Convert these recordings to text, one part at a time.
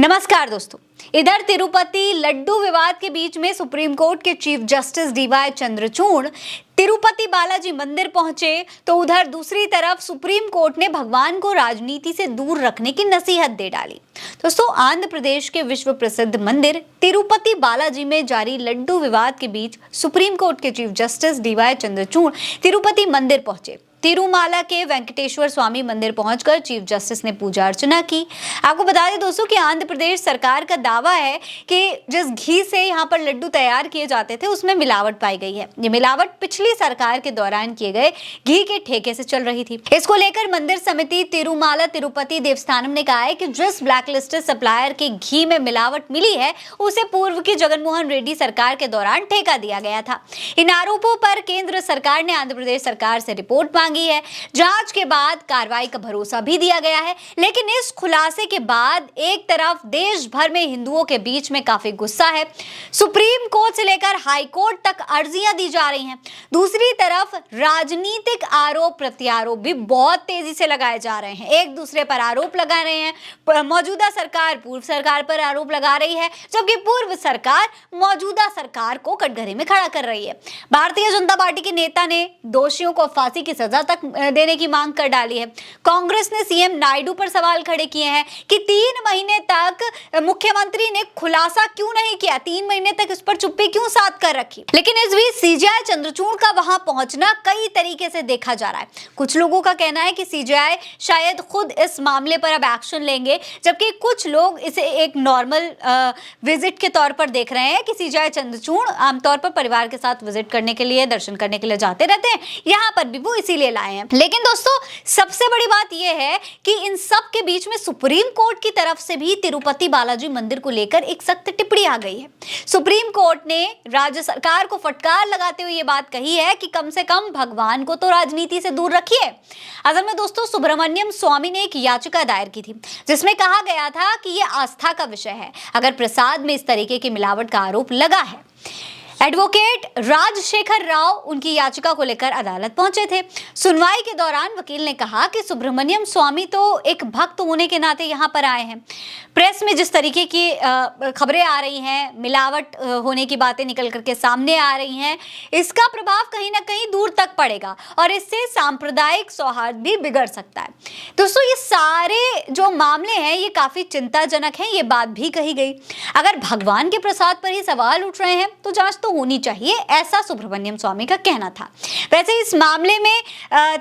नमस्कार दोस्तों। इधर तिरुपति लड्डू विवाद के बीच में सुप्रीम कोर्ट के chief justice D Y Chandrachud Tirupati Balaji मंदिर पहुंचे, तो उधर दूसरी तरफ सुप्रीम कोर्ट ने भगवान को राजनीति से दूर रखने की नसीहत दे डाली। दोस्तों, आंध्र प्रदेश के विश्व प्रसिद्ध मंदिर तिरुपति बालाजी में जारी लड्डू विवाद के बीच सुप्रीम कोर्ट के chief justice D Y Chandrachud Tirupati मंदिर पहुंचे। तिरुमाला के वेंकटेश्वर स्वामी मंदिर पहुंचकर चीफ जस्टिस ने पूजा अर्चना की। आपको बता दें दोस्तों कि आंध्र प्रदेश सरकार का दावा है कि जिस घी से यहाँ पर लड्डू तैयार किए जाते थे उसमें मिलावट पाई गई है। ये मिलावट पिछली सरकार के दौरान किए गए घी के ठेके से चल रही थी। इसको लेकर मंदिर समिति तिरुमाला तिरुपति देवस्थानम ने कहा है कि जिस ब्लैकलिस्टेड सप्लायर के घी में मिलावट मिली है उसे पूर्व की जगनमोहन रेड्डी सरकार के दौरान ठेका दिया गया था। इन आरोपों पर केंद्र सरकार ने आंध्र प्रदेश सरकार से रिपोर्ट मांगी है। जांच के बाद कार्रवाई का भरोसा भी दिया गया है। लेकिन इस खुलासे के बाद एक तरफ देश भर में हिंदुओं के बीच में काफी गुस्सा है। सुप्रीम कोर्ट से लेकर हाई कोर्ट तक अर्जियां दी जा रही हैं। दूसरी तरफ राजनीतिक आरोप प्रत्यारोप भी बहुत तेजी से लगाए जा रहे हैं। एक दूसरे पर आरोप लगा रहे हैं। मौजूदा सरकार पूर्व सरकार पर आरोप लगा रही है, जबकि पूर्व सरकार मौजूदा सरकार को कटघरे में खड़ा कर रही है। भारतीय जनता पार्टी के नेता ने दोषियों को फांसी की सजा तक देने की मांग कर डाली है। कांग्रेस ने सीएम नायडू पर सवाल खड़े किए हैं कि 3 महीने तक मुख्यमंत्री ने खुलासा क्यों नहीं किया, 3 महीने तक इस पर चुप्पी क्यों साध कर रखी। लेकिन इस बीच सीजेआई चंद्रचूड़ का वहां पहुंचना कई तरीके से देखा जा रहा है। कुछ लोगों का कहना है कि सीजेआई शायद खुद इस मामले पर अब एक्शन लेंगे, जबकि कुछ लोग इसे एक नॉर्मल विजिट के तौर पर देख रहे हैं कि सीजेआई चंद्रचूड़ आमतौर पर परिवार के साथ विजिट करने के लिए, दर्शन करने के लिए जाते रहते हैं, यहाँ पर भी वो इसीलिए लाए हैं। लेकिन दोस्तों, सबसे बड़ी बात यह है कि इन सब के बीच में सुप्रीम कोर्ट की तरफ से भी तिरुपति बालाजी मंदिर को लेकर एक सख्त टिप्पणी आ गई है। सुप्रीम कोर्ट ने राज्य सरकार को फटकार लगाते हुए ये बात कही है कि कम से कम भगवान को तो राजनीति से दूर रखिए। असल में दोस्तों, सुब्रमण्यम स्वामी ने एक याचिका दायर की थी जिसमें कहा गया था कि यह आस्था का विषय है अगर प्रसाद में इस तरीके की मिलावट का आरोप लगा है। एडवोकेट राजशेखर राव उनकी याचिका को लेकर अदालत पहुंचे थे। सुनवाई के दौरान वकील ने कहा कि सुब्रमण्यम स्वामी तो एक भक्त होने के नाते यहां पर आए हैं। प्रेस में जिस तरीके की खबरें आ रही हैं, मिलावट होने की बातें निकल करके सामने आ रही हैं, इसका प्रभाव कहीं ना कहीं दूर तक पड़ेगा और इससे सांप्रदायिक सौहार्द भी बिगड़ सकता है। दोस्तों, ये सारे जो मामले हैं ये काफी चिंताजनक हैं, ये बात भी कही गई। अगर भगवान के प्रसाद पर ही सवाल उठ रहे हैं तो जांच तो होनी चाहिए, ऐसा सुब्रमण्यम स्वामी का कहना था। वैसे इस मामले में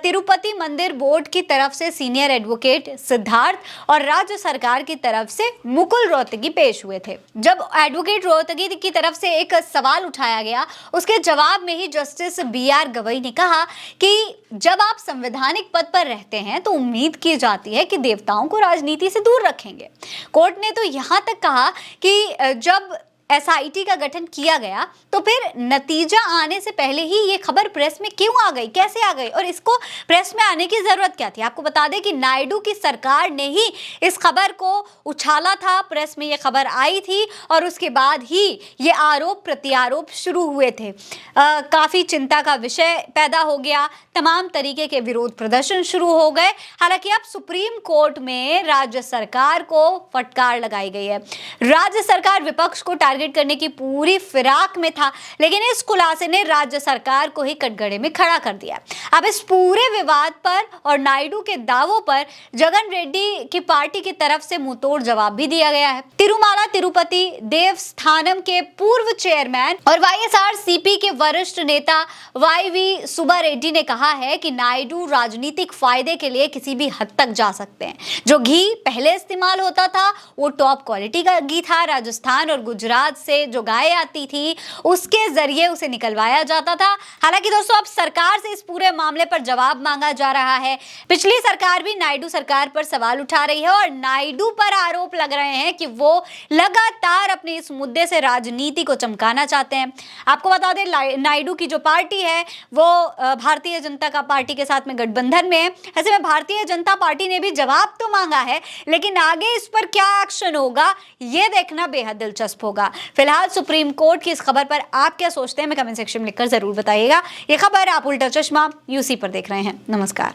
तिरुपति मंदिर बोर्ड की तरफ से सीनियर एडवोकेट सिद्धार्थ और राज्य सरकार की तरफ से मुकुल रोहतगी पेश हुए थे। जब एडवोकेट रोहतगी की तरफ से एक सवाल उठाया गया, उसके जवाब में ही जस्टिस BR गवई ने कहा कि जब आप संवैधानिक पद पर रहते हैं तो उम्मीद की जाती है कि देवताओं को राजनीति से दूर रखेंगे। कोर्ट ने तो यहां तक कहा कि जब SIT का गठन किया गया तो फिर नतीजा आने से पहले ही ये खबर प्रेस में क्यों आ गई, कैसे आ गई और इसको प्रेस में आने की जरूरत क्या थी। आपको बता दें कि नायडू की सरकार ने ही इस खबर को उछाला था, प्रेस में ये खबर आई थी और उसके बाद ही ये आरोप प्रत्यारोप शुरू हुए थे। काफ़ी चिंता का विषय पैदा हो गया, तमाम तरीके के विरोध प्रदर्शन शुरू हो गए। हालांकि अब सुप्रीम कोर्ट में राज्य सरकार को फटकार लगाई गई है। राज्य सरकार विपक्ष को टारगेट करने की पूरी फिराक में था, लेकिन इस खुलासे ने राज्य सरकार को ही कटघरे में खड़ा कर दिया। अब इस पूरे विवाद पर और नायडू के दावों पर जगन रेड्डी की पार्टी की तरफ से मुंहतोड़ जवाब भी दिया गया है। तिरुमाला तिरुपति देवस्थानम के पूर्व चेयरमैन और YSRCP के वरिष्ठ नेता YV सुब्बा रेड्डी ने कहा है कि नायडू राजनीतिक फायदे के लिए किसी भी हद तक जा सकते हैं। जो घी पहले इस्तेमाल होता था वो टॉप क्वालिटी का घी था। राजस्थान और गुजरात से जो गाय आती थी उसके जरिए उसे निकलवाया जाता था। हालांकि दोस्तों, अब सरकार से इस पूरे मामले पर जवाब मांगा जा रहा है। पिछली सरकार भी नायडू सरकार पर सवाल उठा रही है और नायडू पर आरोप लग रहे हैं कि वो लगातार अपने इस मुद्दे से राजनीति को चमकाना चाहते हैं। आपको बता दें, नायडू की जो पार्टी है वो भारतीय जनता पार्टी के साथ में गठबंधन में है। ऐसे में भारतीय जनता पार्टी ने भी जवाब तो मांगा है, लेकिन आगे इस पर क्या एक्शन होगा ये देखना बेहद दिलचस्प होगा। फिलहाल सुप्रीम कोर्ट की इस खबर पर आप क्या सोचते हैं, हमें कमेंट सेक्शन में लिखकर जरूर बताइएगा। ये खबर आप उल्टा चश्मा UC पर देख रहे हैं। नमस्कार।